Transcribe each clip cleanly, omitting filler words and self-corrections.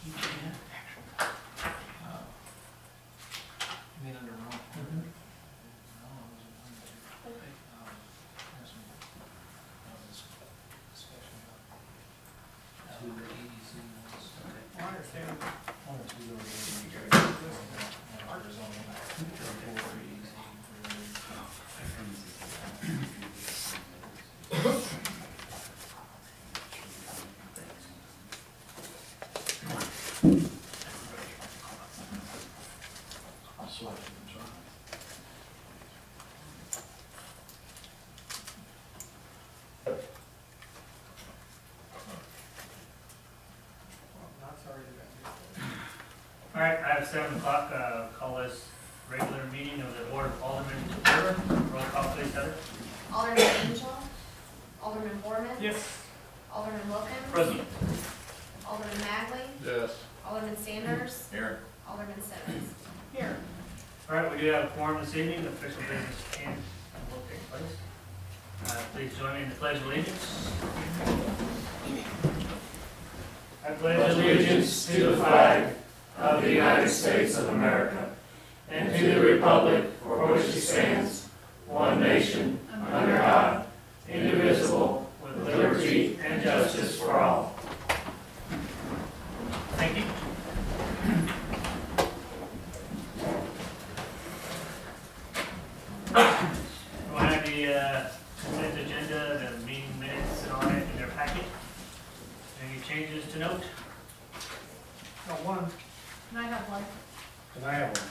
You mean under Rome? I understand. All right, I have 7 o'clock, call this regular meeting of the Board of Aldermen to order. Roll call please, Heather. Alderman Angel. Alderman Borman. Yes. Alderman Wilkins. Present. Alderman Magley. Yes. Alderman Sanders. Here. Alderman Simmons. Here. All right, we do have a quorum this evening. Official business can and will take place. Please join me in the Pledge of Allegiance. I pledge allegiance to the flag of the United States of America and to the republic for which it stands, one nation, under God, indivisible, with liberty and justice for all. Thank you. We have the consent agenda, the meeting minutes and all that in their packet. Any changes to note? Got one. And I have one. And I have one.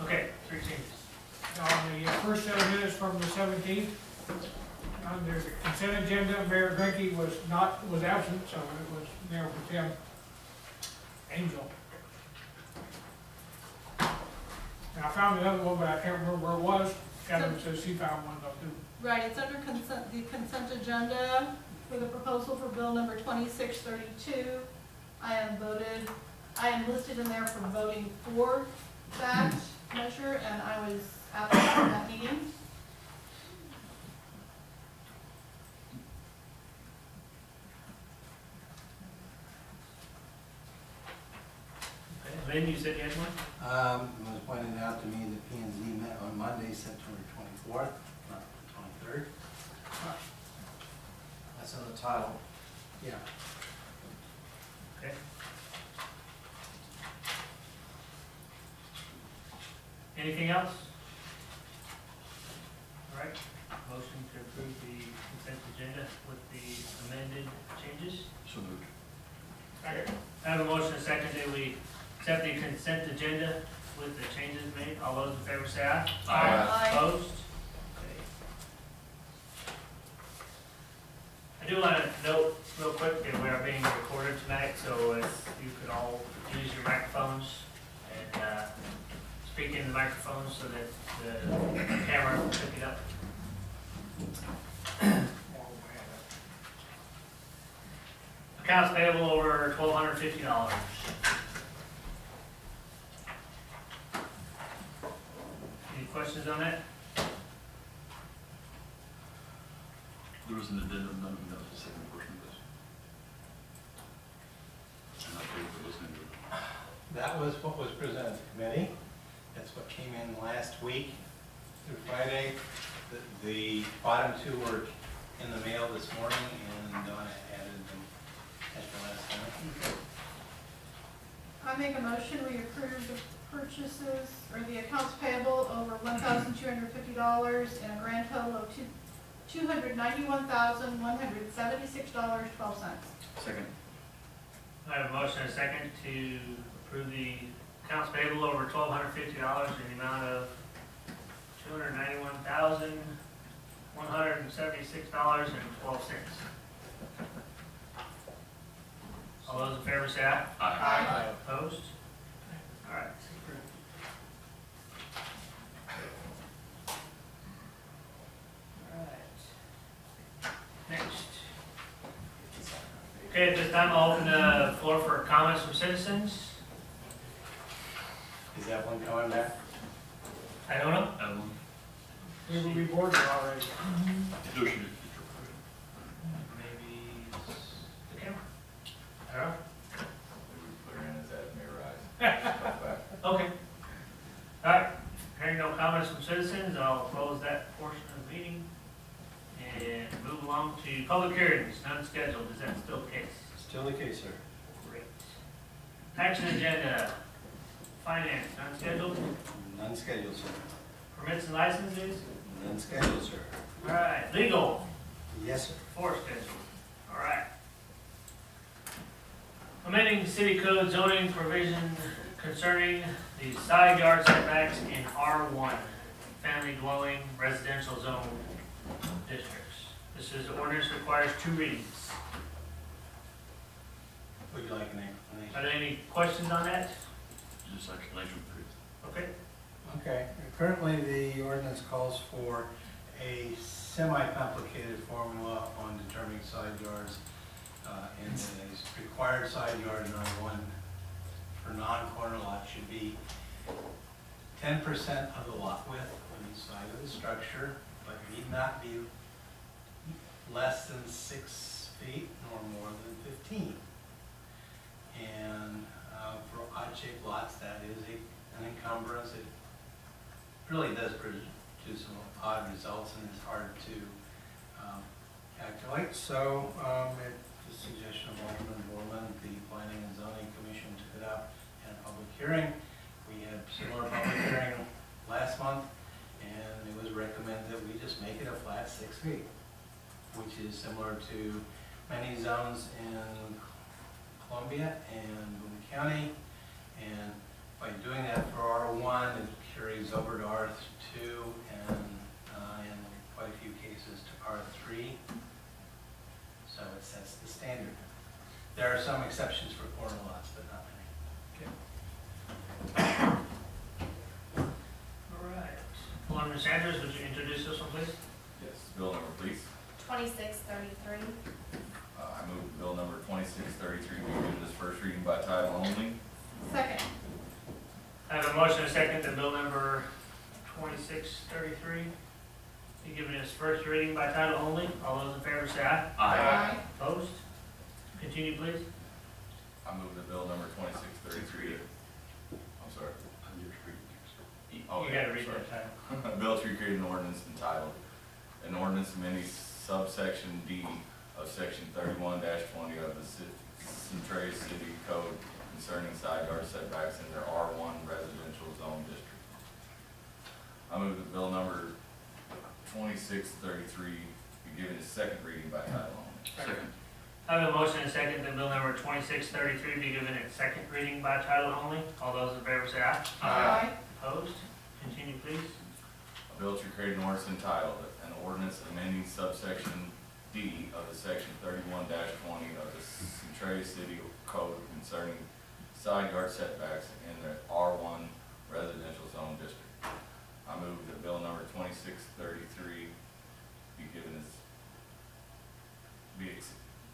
Okay, 3 changes. On the first set of minutes from the 17th, there's a consent agenda. Mayor Grinke was absent, so it was Mayor Pro Tem Angel. And I found another one, but I can't remember where it was. Kevin says he found one though too. Right, it's under consent, the consent agenda for the proposal for bill number 2632. I am listed in there for voting for that measure, and I was absent from that meeting. Okay, Lynn, you said you had one? It was pointed out to me that P&Z met on Monday, September 24th, not the 23rd. That's on the title. Yeah. Okay. Anything else? All right, motion to approve the consent agenda with the amended changes. So moved. I have a motion and a second that we accept the consent agenda with the changes made. All those in favor say aye. Aye. Opposed? Okay. I do want to note real quick that we are being recorded tonight, so if you could all use your microphones and speak in the microphone so that the camera will pick it up. Accounts payable over $1,250. Any questions on that? There was an addendum, none of them, that was the second portion of this. I'm not sure if it was in there. That was what was presented to committee. That's what came in last week through Friday. The bottom 2 were in the mail this morning, and Donna added them at the last time. I make a motion, we approve the purchases, or the accounts payable over $1,250 and a grand total of $291,176.12. Second. I have a motion and a second to approve the accounts payable over $1,250 in the amount of $291,176.12. All those in favor say aye. Aye. Opposed? All right. All right. Next. Okay, at this time I'll open the floor for comments from citizens. Is that one coming back? I don't know. Adeline? We will be boarded already. There should be. Maybe it's the camera. I don't know. citizens. I'll close that portion of the meeting and move along to public hearings, none scheduled. Is that still the case? Still the case, sir. Great. Action agenda, finance, none scheduled. None scheduled, sir. Permits and licenses. None scheduled, sir. All right, legal, Yes, sir. 4 scheduled. All right. Amending city code zoning provision concerning the side yard setbacks in R1, family dwelling residential zone districts. This is ordinance requires 2 readings. Would you like an explanation? Are there any questions on that? Just explanation, please. Okay. Okay, currently the ordinance calls for a semi-complicated formula on determining side yards. And a required side yard in R1 for non-corner lots should be 10% of the lot width on each side of the structure, but need not be less than 6 feet nor more than 15. And for odd-shaped lots, that is an encumbrance. It really does produce some odd results and it's hard to calculate. So at the suggestion of Alderman Borman, the Planning and Zoning Commission took it up in a public hearing. We had similar public hearing last month, and it was recommended that we just make it a flat 6 feet, which is similar to many zones in Columbia and Boone County. And by doing that for R1, it carries over to R2 and in quite a few cases to R3. So it sets the standard. There are some exceptions for corner lots, but not many. All right. Alderman Sanders, would you introduce this one, please? Yes, bill number, please. 2633. I move bill number 2633 be given its first reading by title only. Second. I have a motion and a second that bill number 2633 be given its first reading by title only. All those in favor say aye. Aye. Opposed? Continue, please. I move that bill number 2633. I'm sorry. Oh, You yeah, gotta read sorry. that title. Bill to create an ordinance entitled, an ordinance amending subsection D of section 31-20 of the Centralia City Code concerning side yard setbacks in their R1 residential zone district. I move that bill number 2633 be given its second reading by title only. Second. I have a motion and a second that bill number 2633 be given its second reading by title only. All those in favor say aye. Aye. Opposed? Continue, please. A bill to create an ordinance entitled, an ordinance amending subsection D of the section 31-20 of the Centralia City Code concerning side yard setbacks in the R1 residential zone district. I move that bill number 2633 be given its,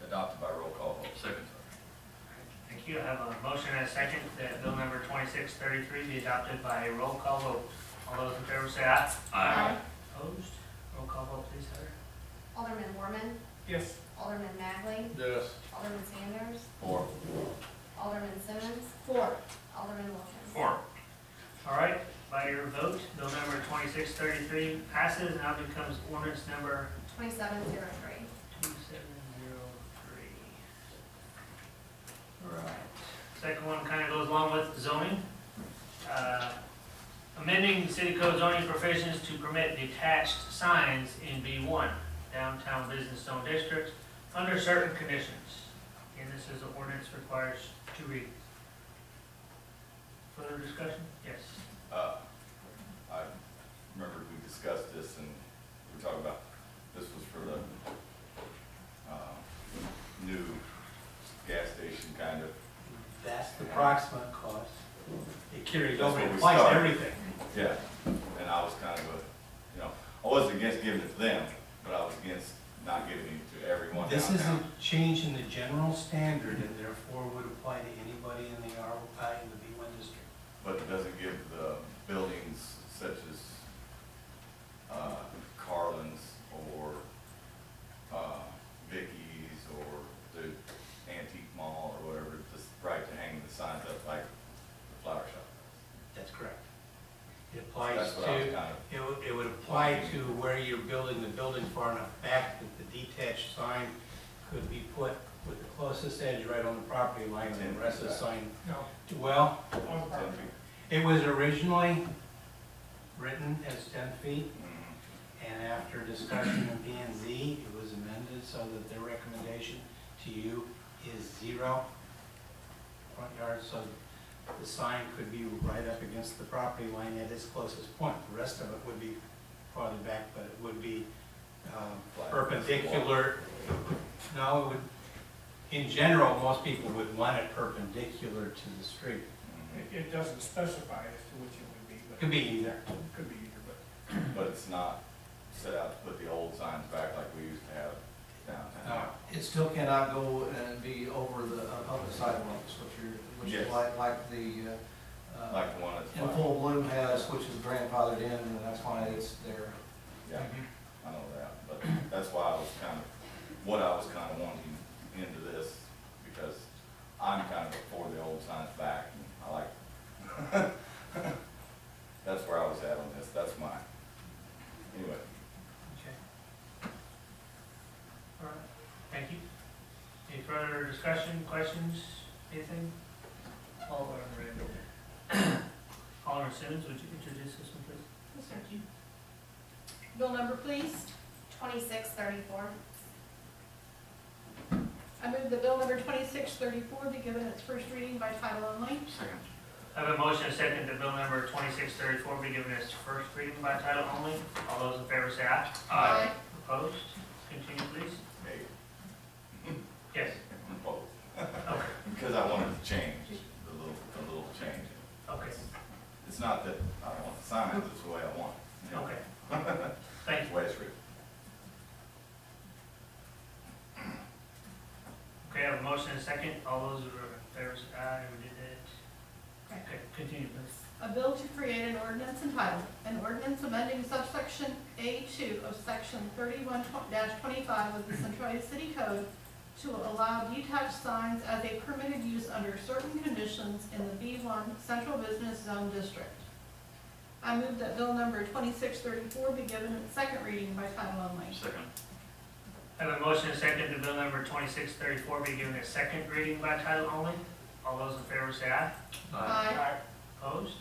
adopted by roll call vote. Second. Thank you. I have a motion and a second that bill number 2633 be adopted by a roll call vote. All those in favor say aye. Aye. Opposed? Roll call vote, please, Heather. Alderman Borman. Yes. Alderman Magley. Yes. Alderman Sanders. 4. Alderman Simmons. 4. Alderman Wilkins. 4. All right, by your vote, bill number 2633 passes and now becomes ordinance number 2703. 2703. All right. Second one kind of goes along with zoning. Amending city code zoning provisions to permit detached signs in B1, downtown business zone districts, under certain conditions. And this is an ordinance requires 2 readings. Further discussion? Yes. I remember we discussed this and we talked about, this was for the new gas station kind of. That's the approximate cost. It carries That's over, what it we applies to started. everything. Yeah, and I was kind of I wasn't against giving it to them, but I was against not giving it to everyone This is downtown. a change in the general standard and therefore would apply to anybody in the in the B1 district. But it doesn't give the buildings such as Carlin's or Vicky's or the antique mall or whatever, the right to hang the signs up like the flower shop. That's correct. It So applies that's what I was to, kind of, it apply to where you're building the building far enough back that the detached sign could be put with the closest edge right on the property line and the rest of the sign. No, Well, on the property. it was originally written as 10 feet, and after discussion in P and Z, it was amended so that their recommendation to you is 0 front yard, so the sign could be right up against the property line at its closest point. The rest of it would be farther back, but it would be perpendicular. No, it would, in general, most people would want it perpendicular to the street. It doesn't specify as to which it would be, but. Could be either. Could be either, but. But it's not set out to put the old signs back like we used to have downtown. It still cannot go and be over the public sidewalks, which Yes. is like the, Like the one that's. in full bloom has, which is grandfathered in, and that's why it's there. Yeah, I know that, but that's why I was kind of, what I was kind of wanting into this, because I'm kind of for the old signs back, and I like, that's where I was at on this, that's my, anyway. Okay. All right, thank you. Any further discussion, questions, anything? Alderman Randall. Alderman Simmons, would you introduce this one, please? Yes, sir. Bill number, please. 2634. I move that bill number 2634 be given its first reading by title only. Second. I have a motion and a second that bill number 2634 be given its first reading by title only. All those in favor say aye. Aye. Opposed? Continue, please. Hey, Yes. both, Okay. because I wanted to change, the little change. Okay. It's not that I don't want the signs, it's the way I want it. Okay. Thank It's you. the way it's written. Okay, I have a motion and a second. All those who are in favor say aye. We did that. Okay, continue, please. A bill to create an ordinance entitled, an ordinance amending subsection A2 of section 31-25 of the Centralia City Code to allow detached signs as a permitted use under certain conditions in the B1 Central Business Zone District. I move that bill number 2634 be given its second reading by title only. Second. I have a motion and a second that bill number 2634 be given its second reading by title only. All those in favor say aye. Aye. Opposed?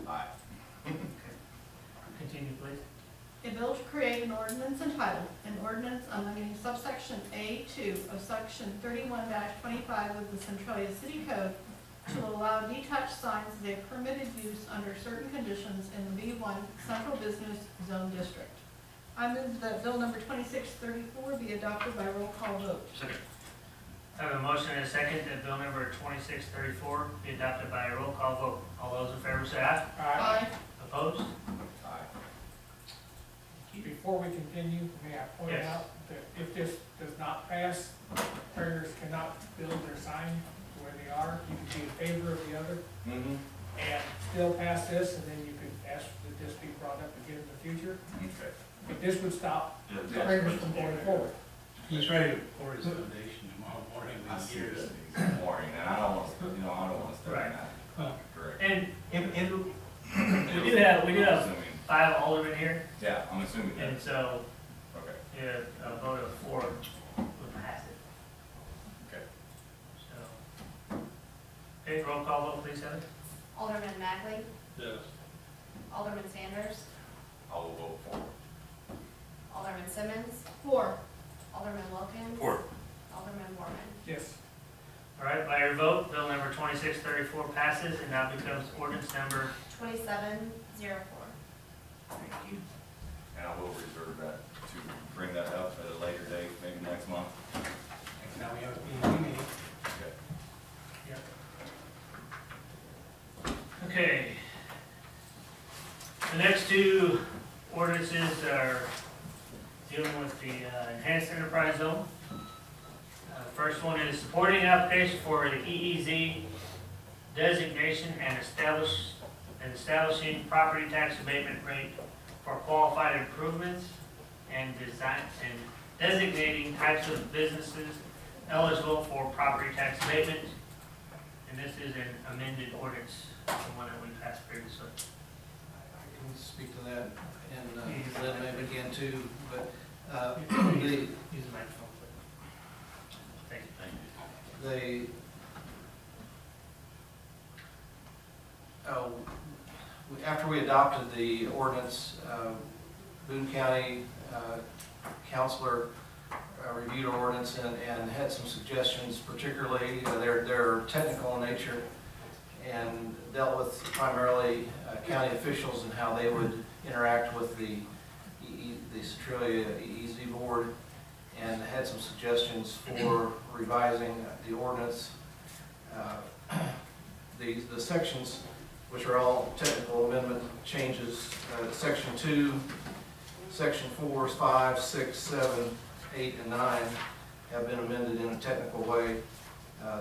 Aye. Continue, please. A bill to create an ordinance entitled, an ordinance amending subsection A2 of section 31-25 of the Centralia City Code to allow detached signs as a permitted use under certain conditions in the B1 Central Business Zone District. I move that bill number 2634 be adopted by roll call vote. Second. I have a motion and a second that bill number 2634 be adopted by a roll call vote. All those in favor say aye. Aye. Opposed? Aye. Before we continue, may I point Yes. out that if this does not pass, carriers cannot build their sign where they are. You can be in favor of the other and still pass this, and then you could ask that this be brought up again in the future. Okay. But this would stop Yeah. carriers from going forward. He's ready to pour his foundation tomorrow morning. I see this, it's boring, and I don't want to, I don't want to step in Right. that. Huh. Correct. And We we do have I'm assuming, 5 aldermen here, yeah, I'm assuming that, and so okay, a vote of 4 would pass it. okay. So, okay, roll call vote, please, Heather. Alderman Magley. Yes. Alderman Sanders. I will vote for. Alderman Simmons. 4. Alderman Wilkins. 4. Alderman Borman. Yes. All right, by your vote, bill number 2634 passes and now becomes ordinance number. 2704. Thank you. And I will reserve that to bring that up at a later date, maybe next month. Now we have a P&Z meeting. Okay. Okay. The next 2 ordinances are dealing with the enhanced enterprise zone. First one is supporting application for the EEZ designation and establishing property tax abatement rate for qualified improvements and design and designating types of businesses eligible for property tax abatement. And this is an amended ordinance, the one that we passed previously. can speak to that, and Lynn maybe again too, but Use the microphone, please. Thank you. they, after we adopted the ordinance, Boone County counselor reviewed our ordinance and had some suggestions, particularly, they're technical in nature, and dealt with primarily county officials and how they would interact with the Centralia EEZ board, and had some suggestions for revising the ordinance. The sections, which are all technical amendment changes, section 2, section 4, 5, 6, 7, 8, and 9 have been amended in a technical way.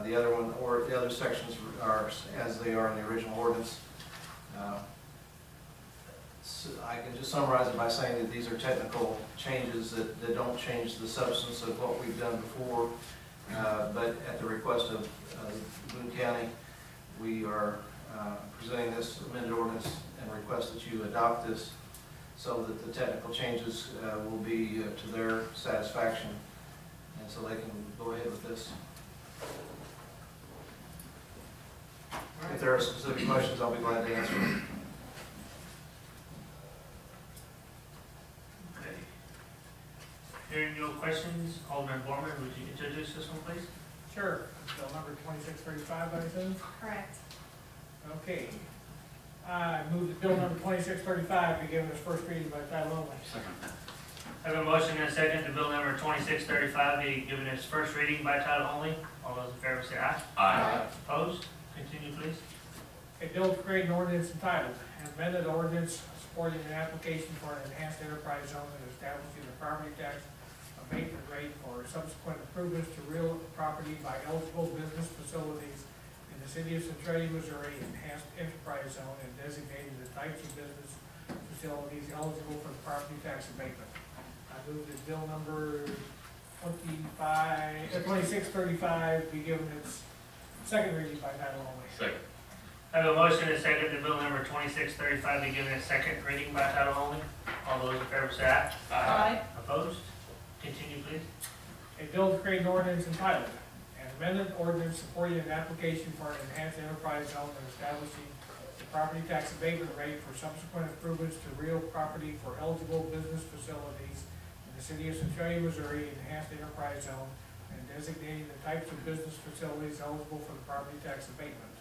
The other one, or the other sections are as they are in the original ordinance. So I can just summarize it by saying that these are technical changes that don't change the substance of what we've done before, but at the request of Boone County, we are presenting this amended ordinance and request that you adopt this so that the technical changes will be to their satisfaction, and so they can go ahead with this. If there are specific questions, I'll be glad to answer them. Okay. Hearing no questions, Alderman Borman, would you introduce this one, please? Sure. Bill number 2635, I assume? Correct. Okay. I move that bill number 2635 be given its first reading by title only. I have a motion and a second to bill number 2635 be given its first reading by title only. All those in favor say aye. Aye. Opposed? Continue, please. A bill to create an ordinance entitled, an amended ordinance supporting an application for an enhanced enterprise zone and establishing a property tax abatement rate for subsequent improvements to real property by eligible business facilities in the city of Centralia, Missouri, enhanced enterprise zone, and designating the types of business facilities eligible for the property tax abatement. I move that bill number 2635 be given its second reading by title only. Second. I have a motion and a second to bill number 2635 be given its second reading by title only. All those in favor say aye. Aye. Opposed? Continue, please. A bill to create an ordinance entitled, an amended ordinance supporting an application for an enhanced enterprise zone and establishing the property tax abatement rate for subsequent improvements to real property for eligible business facilities in the city of Centralia, Missouri, enhanced enterprise zone, and designating the types of business facilities eligible for the property tax abatement.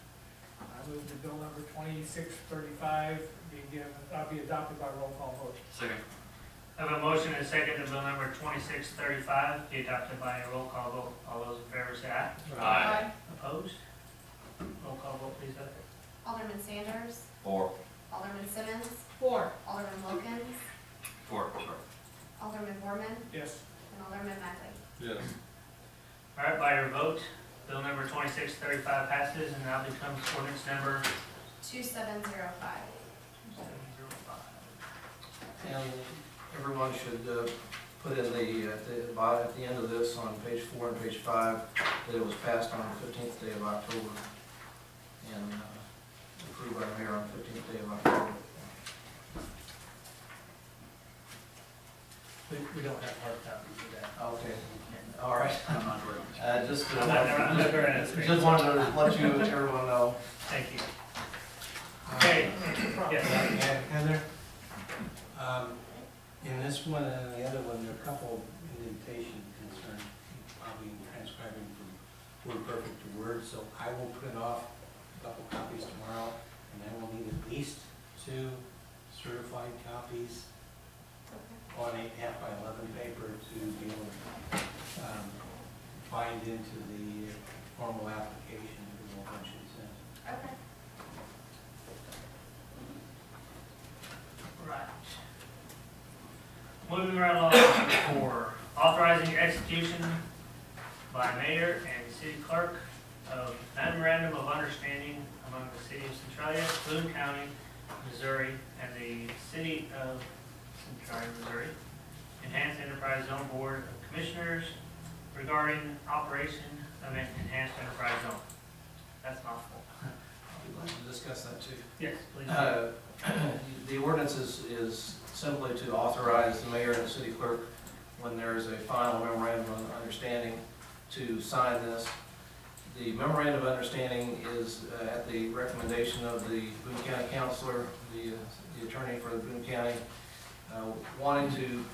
I move that bill number 2635 be adopted by roll call vote. Second. I have a motion and a second to bill number 2635 be adopted by a roll call vote. All those in favor say aye. Aye. Opposed? Roll call vote, please, Heather. Alderman Sanders. 4. Alderman Simmons. 4. Alderman Wilkins. 4. Alderman Borman. Yes. And Alderman Magley. Yes. All right, by your vote, bill number 2635 passes and now becomes ordinance number 2705. 2705. And everyone should put in at the end of this on page 4 and page 5 that it was passed on the 15th day of October and approved by the mayor on the 15th day of October. We don't have hard copies of that. Okay, all right. I'm not ready. Just I'm not very interested. just wanted to let everyone know. Thank you. Okay, yes. Heather, in this one and the other one, there are a couple indentation concerns, probably transcribing from word perfect to word, so I will print off a couple copies tomorrow, and then we'll need at least 2 certified copies on 8.5 by 11 paper to be able to bind into the formal application that we will eventually send. Okay. Right. Moving right along, number 4, authorizing execution by mayor and city clerk of memorandum of understanding among the city of Centralia, Boone County, Missouri, and the city of Centralia, Missouri, Enhanced Enterprise Zone Board of Commissioners regarding operation of an enhanced enterprise zone. That's a mouthful. we'd like to discuss that too. Yes, please. The ordinance is simply to authorize the mayor and the city clerk, when there is a final memorandum of understanding, to sign this. The memorandum of understanding is at the recommendation of the Boone County Counselor, the attorney for the Boone County, wanting to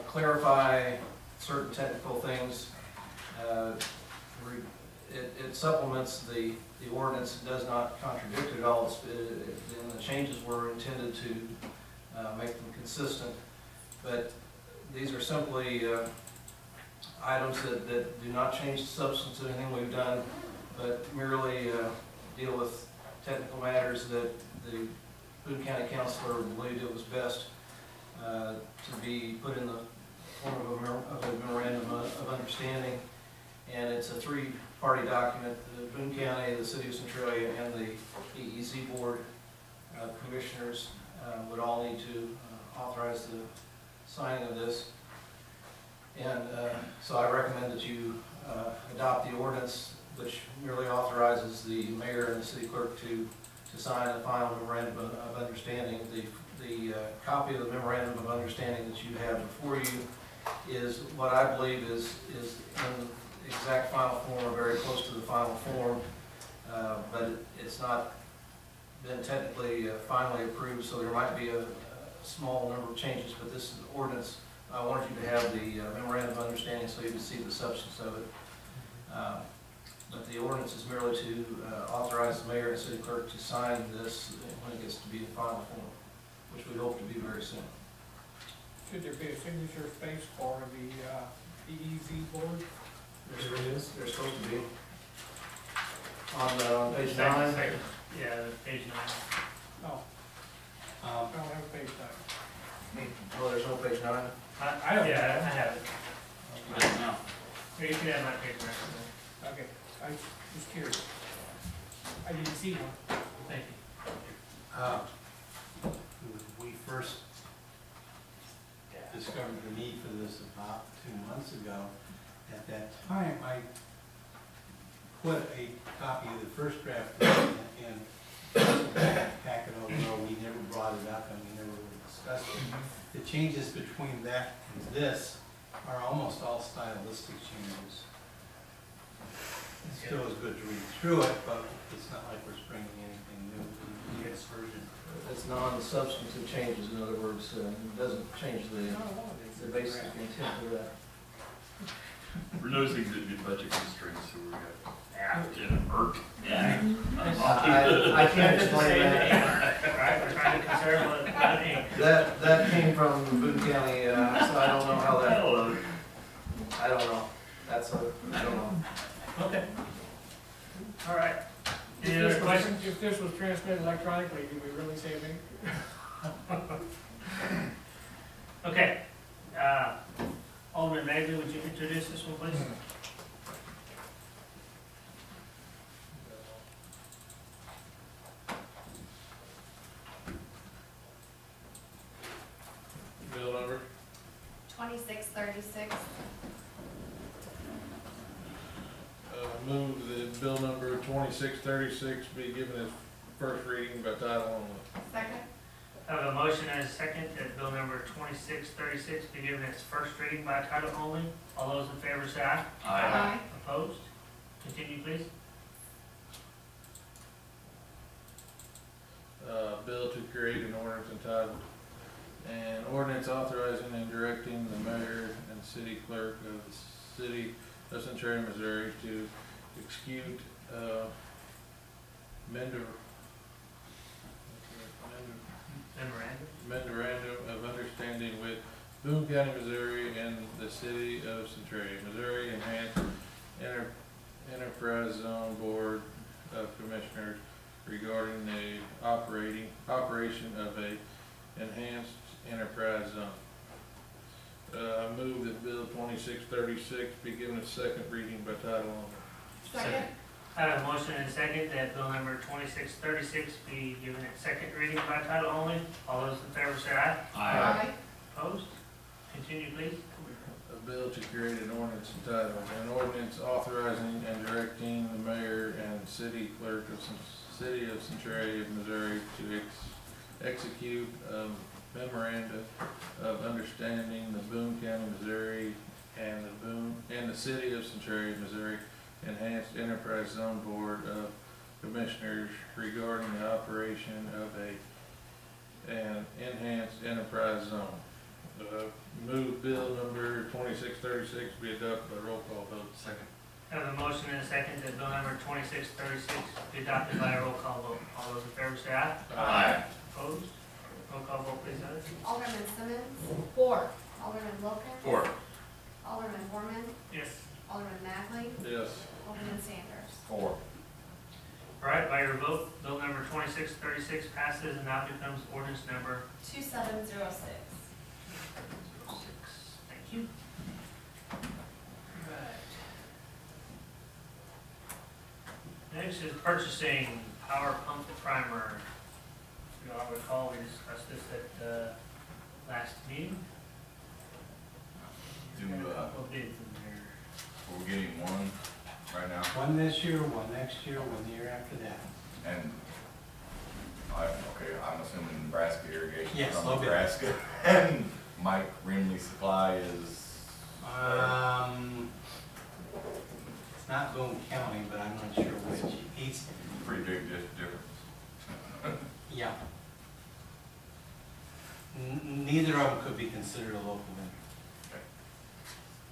clarify certain technical things. It supplements the ordinance. It does not contradict it at all. And the changes were intended to make them consistent. But these are simply items that do not change the substance of anything we've done, but merely deal with technical matters that the Boone County Counselor believed it was best to be put in the form of a memorandum of understanding. And it's a three-party document. The Boone County, the City of Centralia, and the EEZ Board commissioners would all need to authorize the signing of this. And so I recommend that you adopt the ordinance, which merely authorizes the mayor and the city clerk to sign a final memorandum of understanding. The copy of the memorandum of understanding that you have before you is what I believe is in exact final form, or very close to the final form, but it's not been technically finally approved, so there might be a small number of changes, but this ordinance, I wanted you to have the memorandum of understanding so you can see the substance of it. But the ordinance is merely to authorize the mayor and city clerk to sign this when it gets to be in final form, which we hope to be very soon. Should there be a signature space for the EEZ board? There is. There's supposed to be. On page 9. Yeah, page 9. Oh, I don't have a page 9. Oh, there's no page 9? I don't. Yeah, I have it. Now, Here, you can have my paper. Actually. Okay, I was curious. I didn't see one. Thank you. We first discovered the need for this about 2 months ago. At that time, I put a copy of the first draft in the packet, although we never brought it up and we never really discussed it. The changes between that and this are almost all stylistic changes. It still is good to read through it, but it's not like we're springing anything new in this version. It's non-substantive changes, in other words, it doesn't change the basic intent of that. we're noticing that the budget constraints, so we're Yeah. I can't explain that. Right, we're trying to conserve what ink. That came from Boone County, so I don't know how that, I don't know. I don't know. Okay. All right. If Any this other was- questions? If this was transmitted electronically, did we really save ink? Okay. Alderman Magley, would you introduce this one, please? Bill number? 2636. Move that bill number 2636 be given its first reading by title only. Second. I have a motion and a second that bill number 2636 be given its first reading by title only. All those in favor say aye. Aye. Opposed? Continue, please. Bill to create an ordinance entitled, an ordinance authorizing and directing the mayor and city clerk of the city of Centralia, Missouri to execute memorandum of understanding with Boone County, Missouri and the city of Centralia, Missouri Enhanced Enterprise Zone Board of Commissioners regarding the operation of a enhanced enterprise zone. I move that bill 2636 be given its second reading by title only. Second. I have a motion and a second that bill number 2636 be given its second reading by title only. All those in favor say aye. Aye. Opposed? Continue, please. A bill to create an ordinance entitled, an ordinance authorizing and directing the mayor and the city clerk of City of Centralia, Missouri, to execute a memoranda of understanding the Boone County, Missouri, and the City of Centralia, Missouri Enhanced Enterprise Zone Board of Commissioners regarding the operation of an enhanced enterprise zone. Move bill number 2636 be adopted by roll call vote. Second. I have a motion and a second that bill number 2636 be adopted by a roll call vote. All those in favor say aye. Aye. Opposed? Roll call vote, please, Heather. Alderman Simmons, 4. Alderman Wilkins. 4. Alderman Borman, Yes. Alderman Magley, Yes. Alderman Sanders. 4. All right, by your vote, bill number 2636 passes and now becomes ordinance number 2706. 06. Thank you. Right. Next is purchasing power pump primer. If you all recall, we discussed this at last meeting. Do, Got a couple of bids in there. We're getting one right now, One this year, one next year, one the year after that. and I'm assuming Nebraska irrigation Yes, from little bit. Nebraska, and Mike Rimley Supply is. It's not Boone County, but I'm not sure which. He's, Pretty big difference. yeah. Neither of them could be considered a local vendor.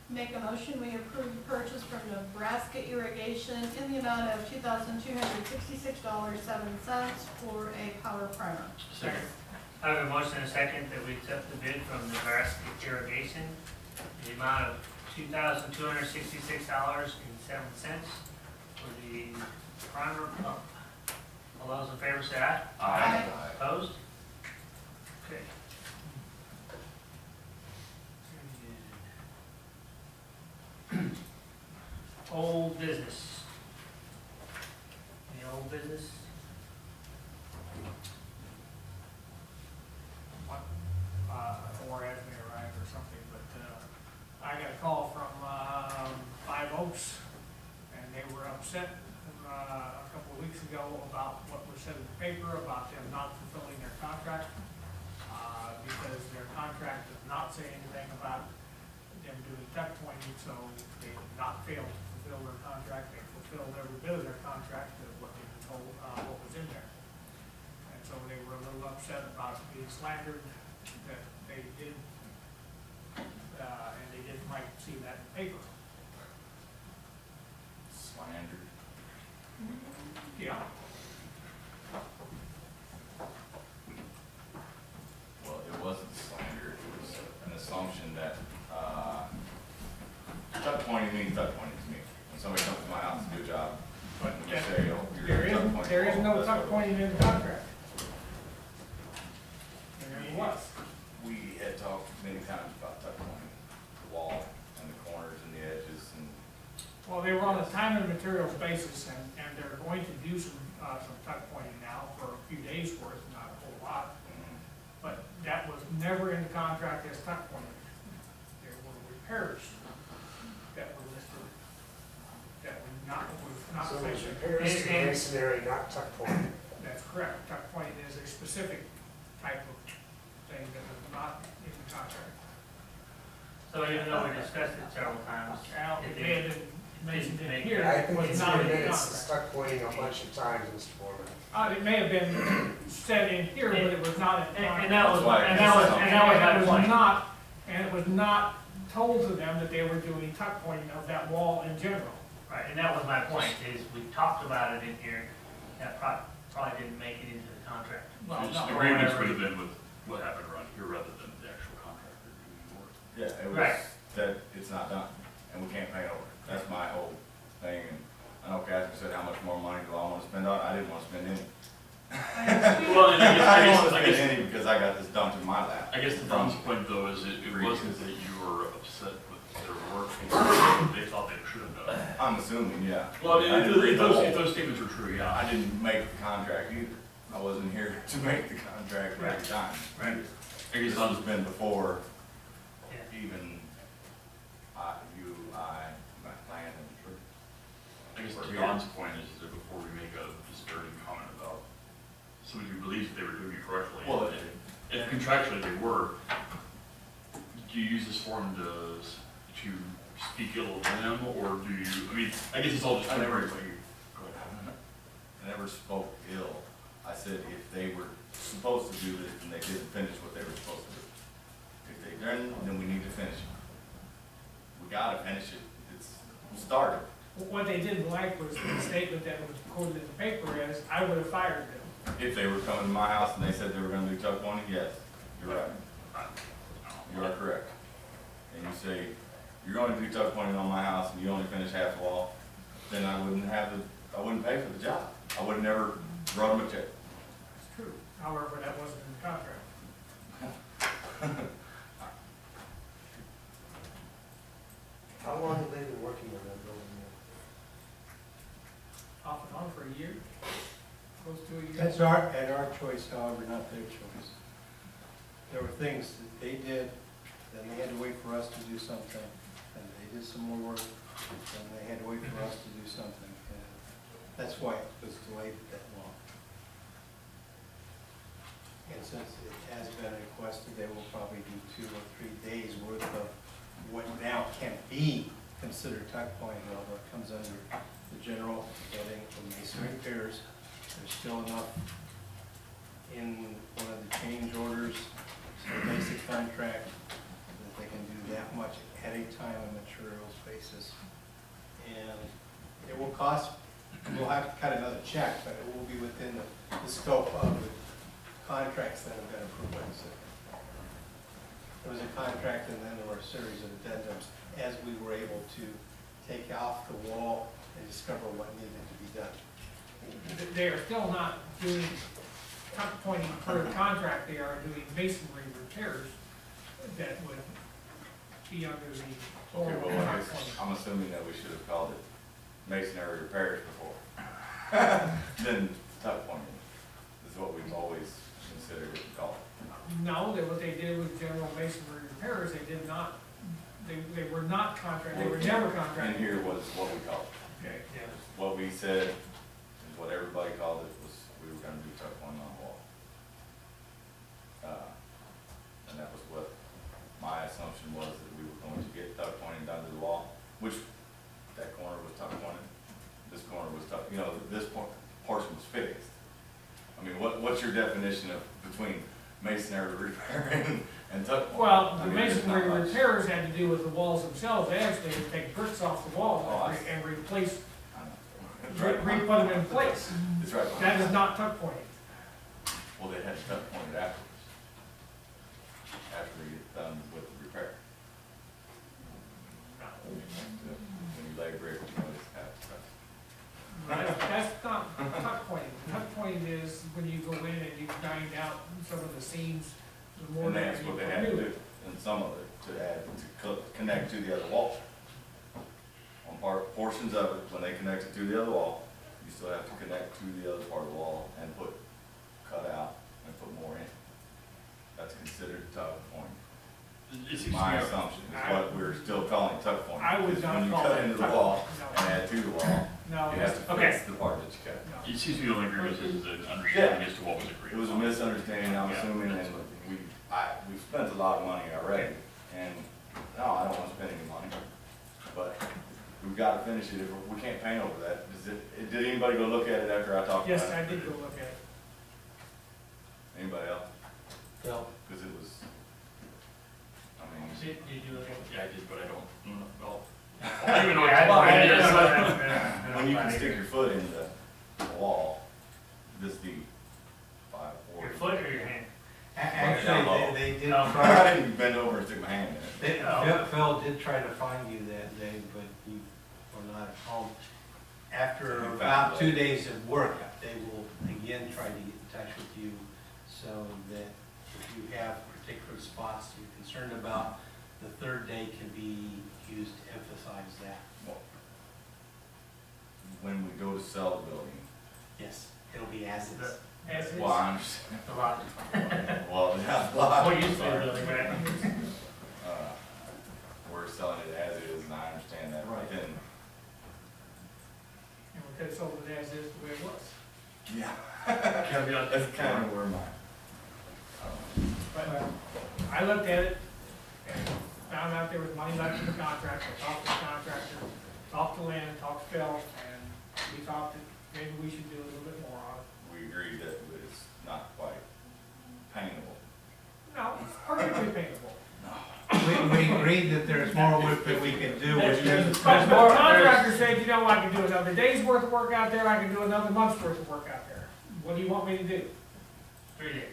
Make a motion, we approve the purchase from Nebraska Irrigation in the amount of $2,266.07 for a power primer. Second. I have a motion and a second that we accept the bid from Nebraska Irrigation in the amount of $2,266.07 for the primer pump. All those in favor say aye. Aye. Opposed? Okay. Old business. Any old business? Or as may arrive or something, but, I got a call from, Five Oaks, and they were upset, a couple of weeks ago about what was said in the paper about them not fulfilling their contract, because their contract does not say anything about them doing tuck pointing, so they did not fail to fulfill their contract. They fulfilled every bit of their contract of what they were told, what was in there. And so they were a little upset about being slandered, that they did, and they didn't like to see that in the paper. Slandered. Yeah. Well, it wasn't slander, it was an assumption that, tuck pointing means tuck pointing to me. When somebody comes to my house to do a job, when you say, oh, you're There tuck is, pointing. there is well, no that's tuck what- pointing in the contract. And there was. We had talked many times about tuck pointing, the wall and the corners and the edges and. Well, they were on a time and materials basis, and they're going to do some tuck pointing now for a few days worth, not a whole lot. But that was never in the contract as tuck pointing. There were repairs that were listed, that were not So there's mentioned. repairs to the And- masonry, not tuck pointing. That's correct. Tuck pointing is a specific type of thing that is not in the contract. So even though we discussed it several times, Now, it may have been mentioned in Make- here, I it think was it's not in in the minutes, it's contract. tuck pointing a bunch of times, Mr. Foreman. It may have been said in here, but it was not in the contract. and that was, Why? and that was, and that was my point. And it was not told to them that they were doing tuck pointing of that wall in general. Right, and that was my point, is we talked about it in here, that probably didn't make it into the contract. Well, Just no, agreements would have been with what happened around here rather than the actual contract or doing work. Yeah, it was Right. that it's not done, and we can't pay over it. That's my whole thing, and I know Catherine said, how much more money do I wanna spend on it? I didn't wanna spend any. Well, and I didn't wanna I spend guess, any because I got this dumped in my lap. I guess the Don's point though is it wasn't that you were upset with their work, they thought they should have done. I'm assuming, yeah. Well, I didn't read the whole- if those statements are true, yeah. I didn't make the contract either. I wasn't here to make the contract every time. Right. I guess This Don's has been before Yeah. even, Landon. I guess Or to here. Don's point is that before we make a disparaging comment about somebody who believes that they were doing it correctly. Well, if contractually they were, do you use this forum to speak ill of them, or do you, I mean, I guess it's all just. I never- Go ahead. I never spoke ill. I said if they were supposed to do this and they didn't finish what they were supposed to do. If they didn't, then we need to finish it. We gotta finish it. It's started. What they didn't like was the statement that was quoted in the paper as, I would have fired them. If they were coming to my house and they said they were gonna do tuck pointing, yes, you're right. You are correct. And you say, you're going to do tuck pointing on my house and you only finish half the wall, then I wouldn't pay for the job. I would have never wrote them a check. It's true. However, that wasn't in the contract. How long have they been working on that building Off and on for a year, close to a year. That's our choice, however, not their choice. There were things that they did, then they had to wait for us to do something, and they did some more work, and they had to wait for us to do something. And that's why it was delayed that long. And since it has been requested, they will probably do 2 or 3 days worth of what now can be considered tuck pointing, although it comes under the general heading for masonry repairs. There's still enough in one of the change orders, some basic contract, that they can do that much at a time on materials basis. And it will cost, we'll have to cut another check, but it will be within the scope of the contracts that have been approved by the city. There was a contract and then there were a series of addendums as we were able to take off the wall and discover what needed to be done. They are still not doing tuck pointing per the contract, they are doing masonry repairs that would be under the. Okay, well, I guess I'm assuming that we should have called it masonry repairs before. Then tuck pointing is what we've always considered it called. No, what they did was general masonry repairs, they did not, they were not contract, they were never In contracted. here was what we called it. Okay, yeah. What we said, and what everybody called it, was we were gonna do tuck pointing on the wall. And that was what my assumption was, that we were going to get tuck pointing done to the wall, which that corner was tuck pointing, this corner was tuck, you know, this portion was fixed. I mean, what's your definition of between masonry repair and tuck pointing? Well, I the mean, there's not masonry much. repairs had to do with the walls themselves, they actually had to take bricks off the walls Oh, and replace, I know. It's right re-put behind- them in place. It's right behind. That is not tuck pointing. Well, they had to tuck point it afterwards, after they get done with the repair. When you lay brick, you know, it's have to tuck. That's not tuck pointing. Tuck pointing is when you go in and you grind out some of the seams, the more And that that's you what they had to do. do, and some of it, to add, to connect to the other wall. On portions of it, when they connect it to the other wall, you still have to connect to the other part of the wall and cut out and put more in. That's considered tuck pointing. It seems to me, My assumption is what we're still calling tuck pointing. I would is not when you call cut it into the tuck wall pointing, and add to the wall, No, you have to okay. fix the part that you cut. No. it seems to me the only agreement is an understanding as to what was agreed. It was a upon. misunderstanding, I'm Yeah, assuming, and that's what- we've spent a lot of money already, and, no, I don't wanna spend any money, but we've gotta finish it, if we can't paint over that, did anybody go look at it after I talked about it? Yes, I did go look at it. Anybody else? Phil? Cause it was, I mean, Did you look at? Yeah, I did, but I don't, well, I don't even know what Yeah, tuck I pointing don't is. know. when you can stick your foot in the wall, this deep, 5, 4. Your foot or your hand? Actually, they did Oh. try, I didn't bend over and stick my hand in it. Phil did try to find you that day, but you were not at home. After about 2 days of work, they will again try to get in touch with you so that if you have particular spots you're concerned about, the third day can be used to emphasize that. When we go to sell the building, Yes, it'll be as is. As is. well, I understand. A lot. Well, yeah, a lot. Well, usually really, right? We're selling it as is, and I understand that, but Right. then could have sold it as is the way it was. Yeah. Caveat That's kind of where my, But I looked at it and found out there was money left in the contract. I talked to the contractor, talked to Lynn, talked to Phil, and we thought that maybe we should do a little bit more on it. we agreed that it's not quite paintable. No, it's perfectly paintable. We agreed that there's more work that we can do. But the contractor said, you know, I can do another day's worth of work out there, I can do another month's worth of work out there. What do you want me to do? 3 days.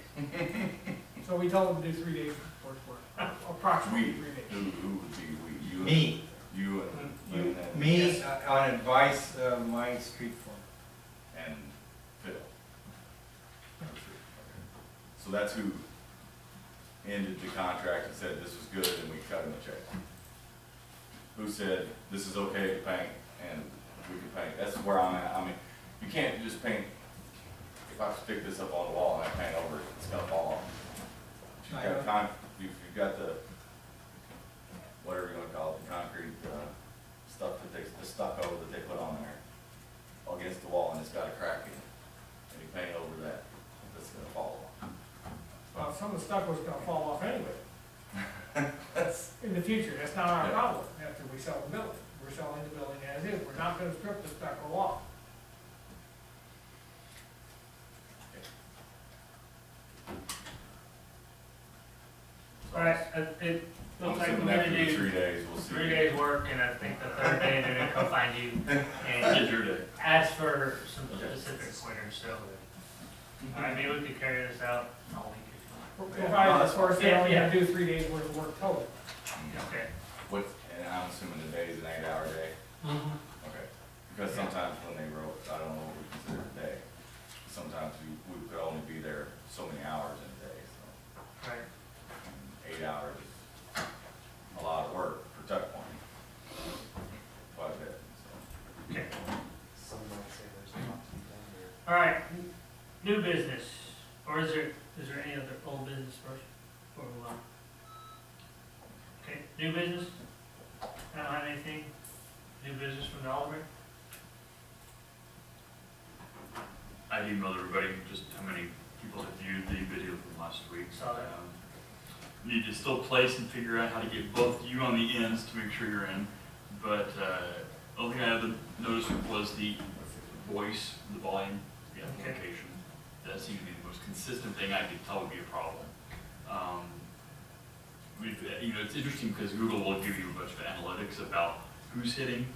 So we told him to do 3 days worth of work, approximately 3 days. Who would be we? You? Me. You and Lynn and. Me, on advice of my street foreman. And Phil. So that's who ended the contract and said this was good and we cut him a check. Who said this is okay to paint and we can paint. That's where I'm at. I mean, you can't just paint, if I stick this up on the wall and I paint over it, it's gonna fall off. If you've got the, whatever you wanna call it, the concrete, stuff that they, the stucco that they put on there against the wall and it's got a crack in it. And you paint over that, that's gonna fall off. Well, some of the stuff was gonna fall off anyway. That's, In the future, that's not our problem after we sell the building. We're selling the building as is. We're not gonna strip the stucco off. All right, it I'm looks like we're assuming gonna after the do 3 days, we'll see. 3 days work, and I think the third day they're gonna come find you Get and your day. ask for some specific pointers, so. All right, maybe we could carry this out all week if you Provided, of course, they only Yeah, have to do 3 days worth of work total. want. Okay. What, and I'm assuming the day's an 8-hour day? Okay. Because sometimes when they wrote, I don't know what we consider a day. Sometimes we could only be there so many hours in a day, so. Right. And 8 hours is a lot of work for tuck point. Quite a bit, so. Okay. Some might say there's a lot to be done there. All right, new business, or is there any other old business first, before we move on? Okay, new business? I don't have anything, new business from the Alderman? I emailed everybody just how many people had viewed the video from last week. Saw that. Need to still place and figure out how to get both you on the ends to make sure you're in. But the only thing I had to notice was the voice, the volume, the amplification. That seemed to be the most consistent thing I could tell would be a problem. You know, it's interesting because Google will give you a bunch of analytics about who's hitting.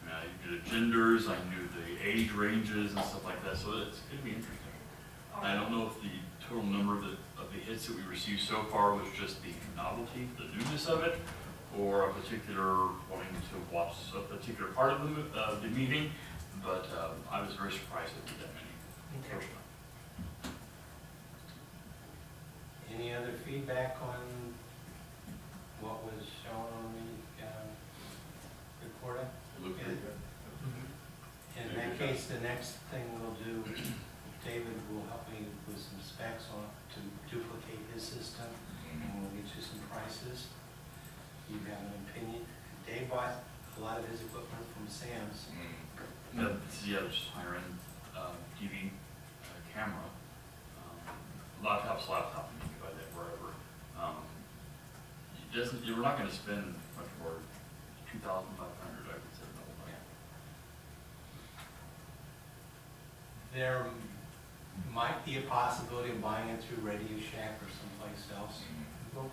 I knew the genders, I knew the age ranges and stuff like that, so it's going to be interesting. I don't know if the total number of the hits that we received so far was just the novelty, the newness of it, or a particular wanting to watch a particular part of the meeting, but I was very surprised at that many. Okay. Any other feedback on what was shown on the recording? It looked pretty good. In that case, the next thing we'll do, David will help me with some specs on to duplicate his system, and we'll get you some prices. You have an opinion. Dave bought a lot of his equipment from Sam's. This is just higher end TV camera. Laptop, you can buy that wherever. It doesn't, you're not going to spend much more, $2,500, I would say, no way. There might be a possibility of buying it through Radio Shack or someplace else. Local.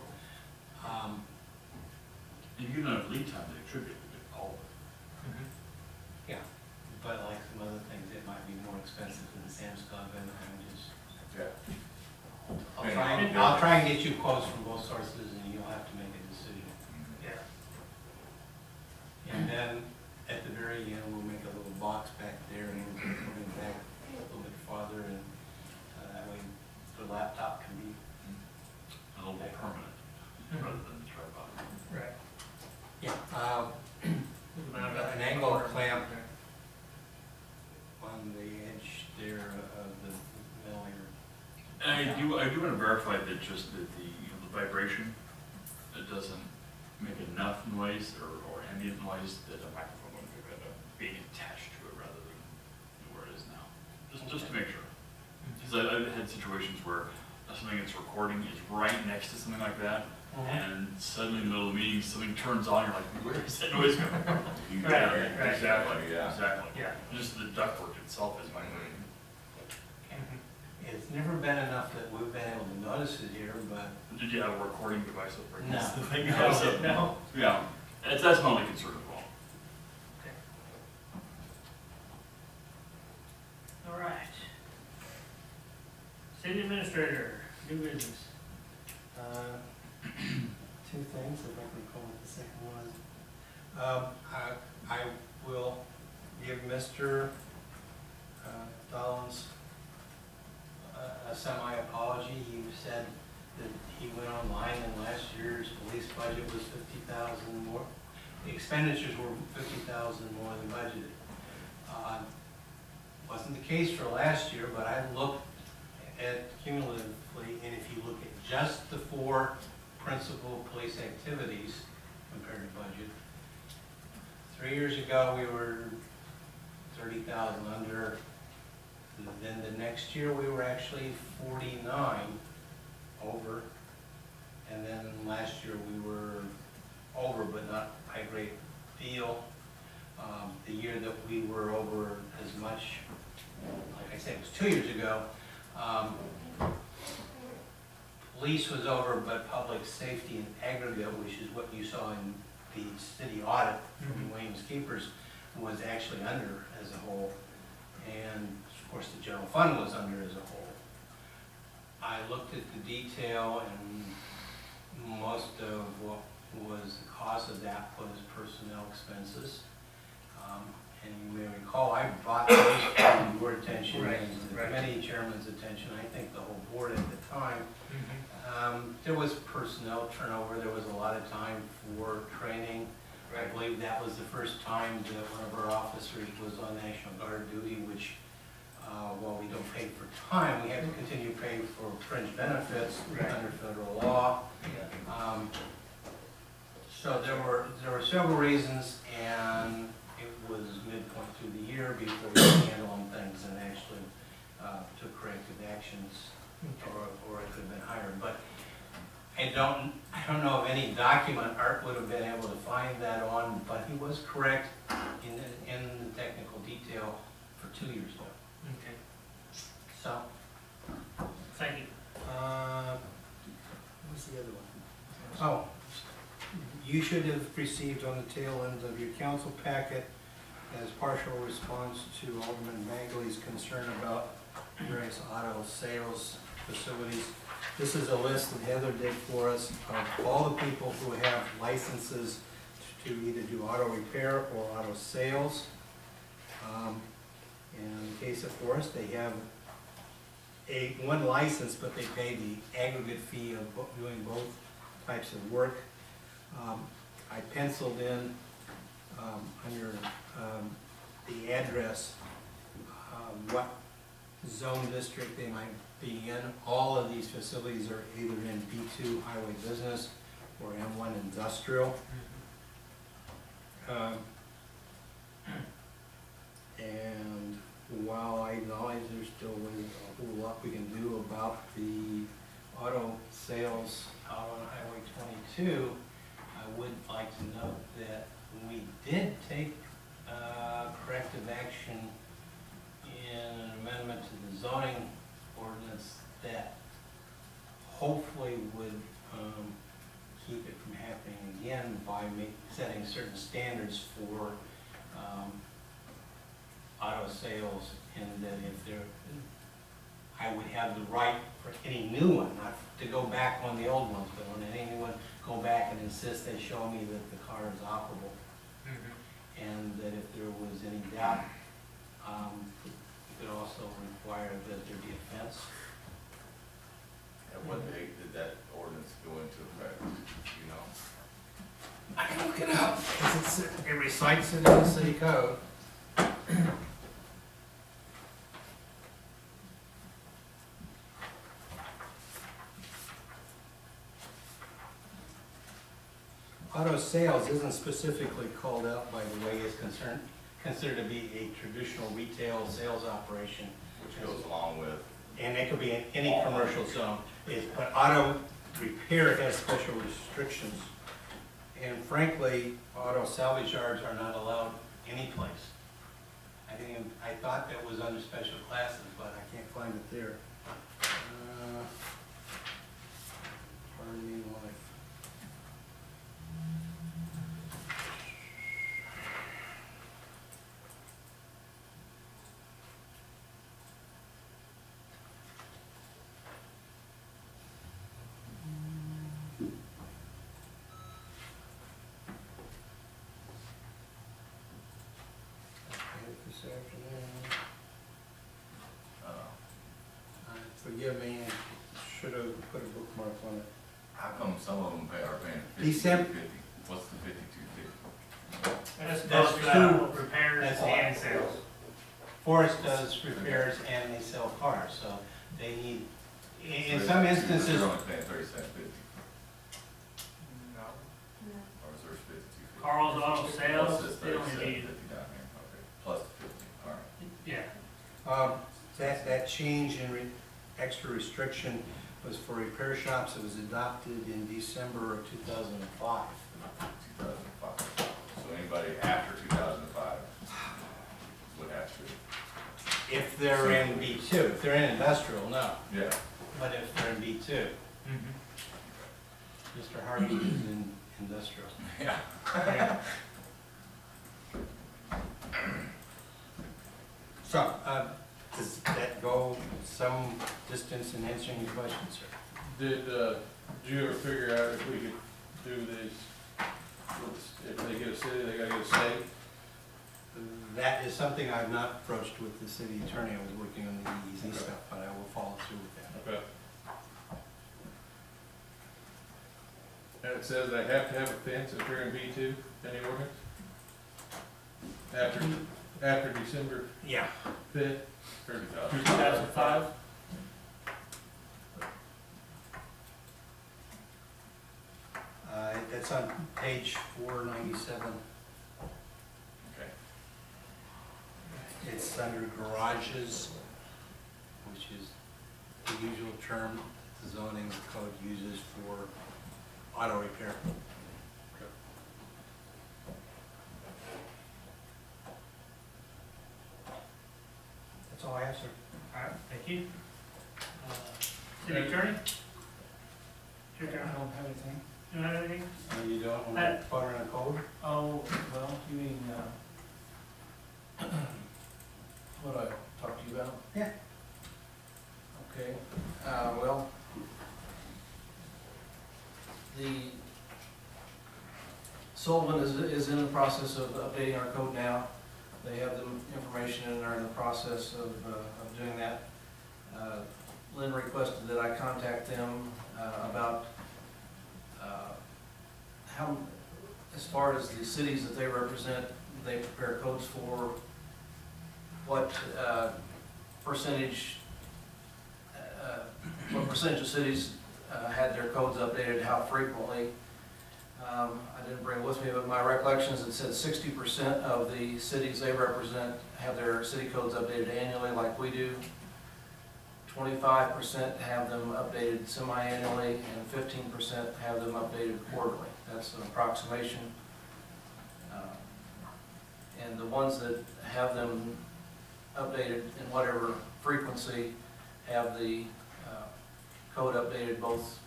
If you get enough lead time to attribute it, all of it. Yeah, but like some other things, it might be more expensive than Sam's Club, and I'm just, Yeah. I'll try and get you quotes from both sources, and you'll have to make a decision. Yeah. And then, at the very end, we'll make a little box back there, and we'll put it back a little bit farther, and that way the laptop can be. A little more permanent, rather than the tripod. Right. Yeah. An angle clamp on the edge there of the mill here. And I do want to verify that just that the vibration, it doesn't make enough noise or ambient noise that a microphone would pick it up, being attached to it rather than had situations where something that's recording is right next to something like that, and suddenly in the middle of the meeting, something turns on, you're like, where is that noise coming from? Right. Exactly, Yeah. exactly. Yeah. Just the ductwork itself is vibrating. It's never been enough that we've been able to notice it here, but Did you have a recording device up right No. next to the thing? No, no. Yeah, that's my only concern as well. All right. City administrator, new business. Two things, if I can recall what the second was. I will give Mr. Dollins a semi-apology. He said that he went online and last year's police budget was 50,000 more. The expenditures were 50,000 more than budgeted. Wasn't the case for last year, but I looked at cumulatively, and if you look at just the 4 principal police activities compared to budget, 3 years ago we were 30,000 under. Then the next year we were actually 49 over, and then last year we were over, but not by a great deal. The year that we were over as much, like I said, it was 2 years ago. Police was over, but public safety in aggregate, which is what you saw in the city audit from Williams Keepers, was actually under as a whole. And of course, the general fund was under as a whole. I looked at the detail, and most of what was the cause of that was personnel expenses. And you may recall, I brought those to your attention and the committee chairman's attention, I think the whole board at the time. There was personnel turnover, there was a lot of time for training. I believe that was the first time that one of our officers was on National Guard duty, which, while we don't pay for time, we have to continue to pay for fringe benefits under federal law. So there were several reasons, and it was midpoint through the year before we could handle on things and actually took corrective actions, or it could have been higher. But I don't know of any document Art would have been able to find that on, but he was correct in the technical detail for 2 years ago. Okay. So, Thank you. what's the other one? Oh, you should have received on the tail end of your council packet as partial response to Alderman Bagley's concern about various auto sales facilities. This is a list that Heather did for us of all the people who have licenses to either do auto repair or auto sales. In the case of Forest, they have one license, but they pay the aggregate fee of doing both types of work. I penciled in under the address what zone district they might be in. All of these facilities are either in B2 highway business or M1 industrial. And while I acknowledge there's still a whole lot we can do about the auto sales out on Highway 22, I would like to note that we did take corrective action in an amendment to the zoning ordinance that hopefully would keep it from happening again by setting certain standards for auto sales, and that if there, I would have the right for any new one, not to go back on the old ones, but on any new one, go back and insist they show me that the car is operable. And that if there was any doubt, you could also require that there be a fence. At what date did that ordinance go into effect, you know? I can look it up, because it recites it in the city code. Auto sales isn't specifically called out by the way it's considered to be a traditional retail sales operation. Which goes along with and it could be in any commercial zone. But auto repair has special restrictions. And frankly, auto salvage yards are not allowed anyplace. I thought that was under special classes, but I can't find it there. Pardon me while I this afternoon. Forgive me, I should have put a bookmark on it. How come some of them are paying December- 52.50? What's the 52.50? That's That's both two- repairs that's and sales. Forest does repairs and they sell cars, so they need, in some instances, They're only paying 37.50, No. or is theirs 52.50? Carl's Auto Sales, It says they only 37.50 need, down here, okay, plus the 50, all right. yeah. that change in extra restriction was for repair shops. It was adopted in December of 2005. 2005. So anybody after 2005 would have to, If they're in B2, if they're in industrial, no. yeah. But if they're in B2, Mr. Harvey is in industrial. Yeah. Yeah. So, does that go some distance in answering your question, sir? Did you ever figure out if we could do these, if they get a city, they gotta get a state? That is something I've not broached with the city attorney. I was working on the EEZ Okay. stuff, but I will follow through with that. Okay. And it says they have to have a fence if they're in B2, any ordinance? After December Yeah. 5th? 30,000. 2005? That's on page 497. Okay. It's under garages, which is the usual term the zoning code uses for auto repair. That's all I have, sir. All right, thank you. City Attorney? Your turn. don't have anything. You don't have anything? You don't want to put in a code? Oh, well, you mean, what I talked to you about? Yeah. Okay, well, the Sullivan is in the process of updating our code now. They have the information and are in the process of doing that. Lynn requested that I contact them about how, as far as the cities that they represent, they prepare codes for, what percentage of cities had their codes updated, how frequently. I didn't bring it with me, but my recollection is it said 60% of the cities they represent have their city codes updated annually like we do. 25% have them updated semi-annually, and 15% have them updated quarterly. That's an approximation. And the ones that have them updated in whatever frequency have the code updated both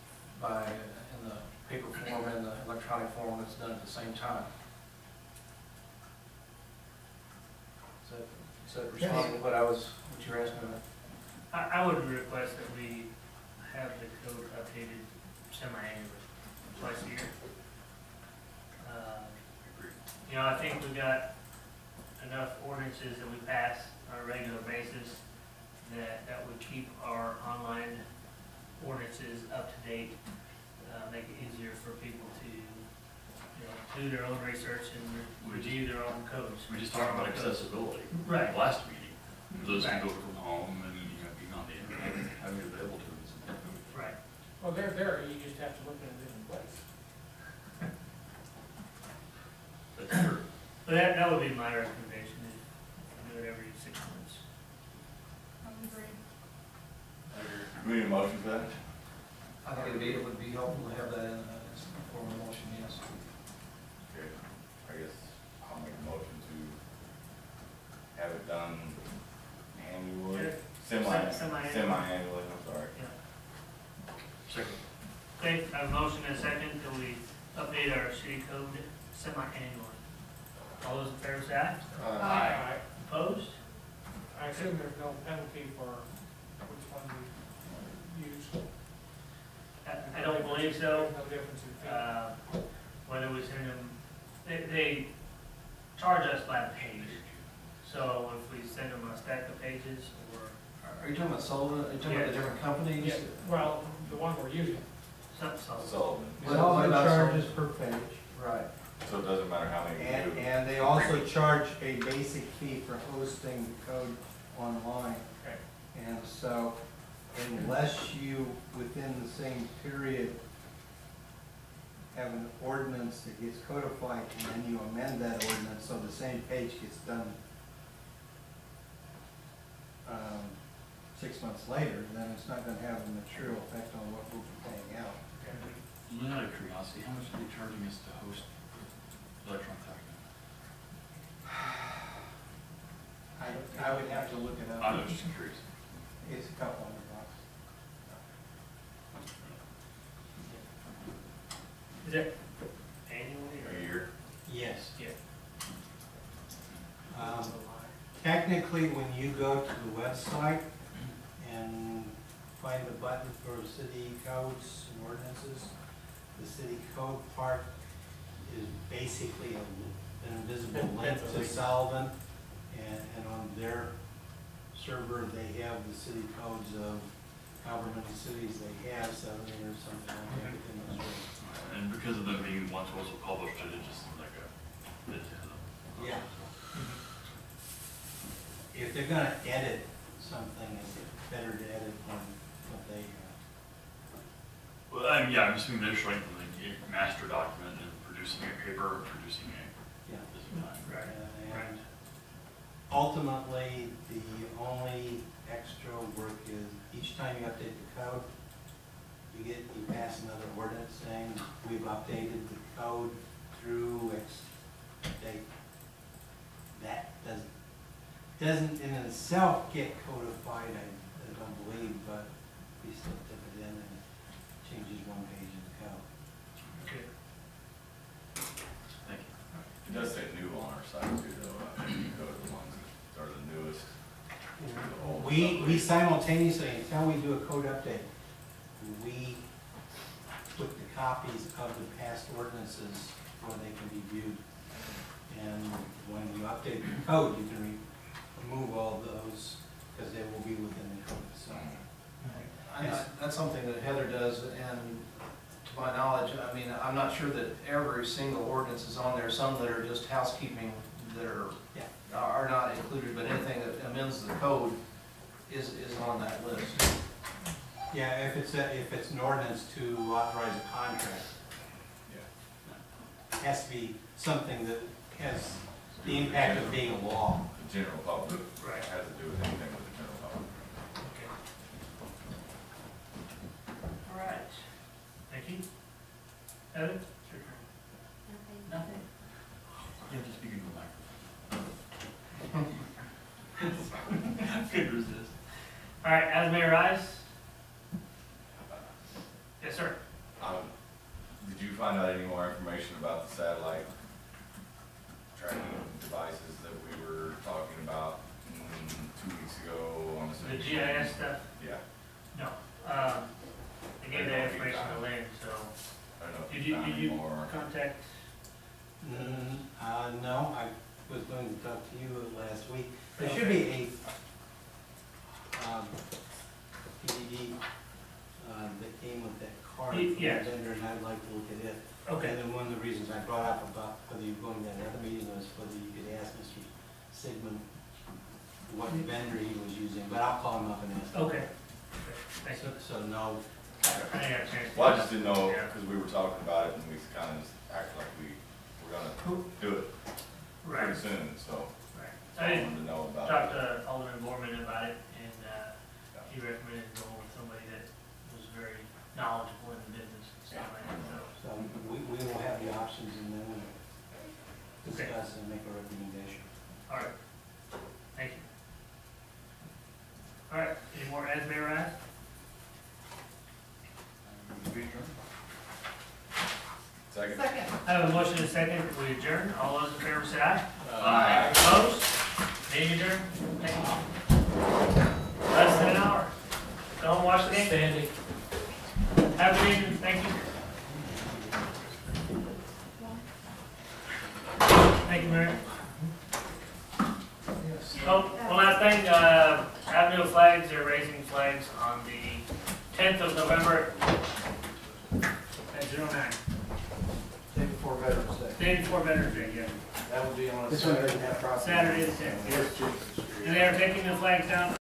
by in the paper form and the electronic form that's done at the same time. Is that responding to what you were asking about? I would request that we have the code updated semi-annually, twice a year. You know, I think we've got enough ordinances that we pass on a regular basis that would keep our online ordinances up to date, make it easier for people to, you know, do their own research and review their own codes. We just talked about accessibility. Right. Last meeting, those Right. who go from home and, you know, being on the internet, having it available to them is important. Right. Well, they're there, you just have to look in a different place. That's true. But that would be my recommendation, is do it every 6 months. I agree. We need a motion for that? I think it would be helpful to have that in as a form of motion, yes. Okay, I guess I'll make a motion to have it done annually, Semi-annually. semi-annually, I'm sorry. Second. Okay, I have a motion and a second that we update our city code semi-annually. All those in favor say aye. Aye. Opposed? I assume there's no penalty for which one we use. I don't believe so. There's no difference in fee. Whether we send them, they charge us by the page. So if we send them a stack of pages or Are you talking about Sullivan? Are you talking about the different companies? Yeah, well, the one we're using. something, so. Sullivan, What Sullivan about charges per page, Right. so it doesn't matter how many you do. and they also charge a basic fee for hosting the code online. Okay. And so unless you, within the same period, have an ordinance that gets codified and then you amend that ordinance so the same page gets done 6 months later, then it's not gonna have a material effect on what we'll be paying out. Out of curiosity, how much are they charging us to host electronic document? I would have to look it up. I was just curious. It's a couple $100. Is it annually or? A year? Yes. Yeah. Technically, when you go to the website and find the button for city codes and ordinances, the city code part is basically an invisible link to Sullivan, and on their server, they have the city codes of however many cities they have, 70 or something like that within those areas. And because of them being once also published, it just seems like Yeah. If they're gonna edit something, it's better to edit than what they have. Well, yeah, I'm assuming they're showing from a master document and producing a paper or producing a Yeah. design. And ultimately, the only extra work is each time you update the code, you pass another ordinance saying, we've updated the code through X date. That doesn't in itself get codified, I don't believe, but we still tip it in and it changes one page of the code. Okay. Thank you. It does say new on our site too, though, you go to the ones that are the newest. the old We stuff. simultaneously, until we do a code update, we put the copies of the past ordinances where they can be viewed. And when you update the code, you can remove all those, because they will be within the code itself. That's something that Heather does, and to my knowledge, I mean, I'm not sure that every single ordinance is on there. Some that are just housekeeping that are not included, but anything that amends the code is on that list. Yeah, if it's an ordinance to authorize a contract, it has to be something that has the impact of being a law. The general public, Right. has to do with anything with the general public. Okay. All right. Thank you. Evan? It's your turn. Nothing. You have to speak into the microphone. Couldn't resist. All right, as may arise. Yes, sir. Did you find out any more information about the satellite tracking devices that we were talking about 2 weeks ago on the The city? GIS stuff? Yeah, No. I gave that information to Lynn, so. I don't know if Did you you, found did you more. contact? No, I was going to talk to you last week. There should be a PDD that came with that card from the Yeah. vendor, and I'd like to look at it. Okay. And then one of the reasons I brought up about whether you're going to another meeting was whether you could ask Mr. Sigmund what vendor he was using, but I'll call him up and ask him. Okay. Thank you. So no, I didn't have a chance. Well, I just didn't know, Yeah. because we were talking about it and we kind of acted like we were gonna do it Right. pretty soon, so Right. I I didn't wanted to know about talk it. to Alderman Borman about it, and he recommended going with somebody that knowledgeable in the business and stuff like that, so. So we will have the options and then we'll discuss and make a recommendation. All right, thank you. All right, any more as mayor asked? Second. Second. I have a motion and a second, we adjourn, all those in favor say aye. Aye. Opposed? Meeting adjourned, thank you. Less than an hour. Go home, watch the game. Standing. Have a good evening, thank you. Thank you, Mary. Oh, one last thing, Avenue of Flags, they're raising flags on the 10th of November at 09. Day before Veterans Day. Day before Veterans Day, yeah. That will be on a Saturday. Saturday the 10th, yes. And they are taking the flags down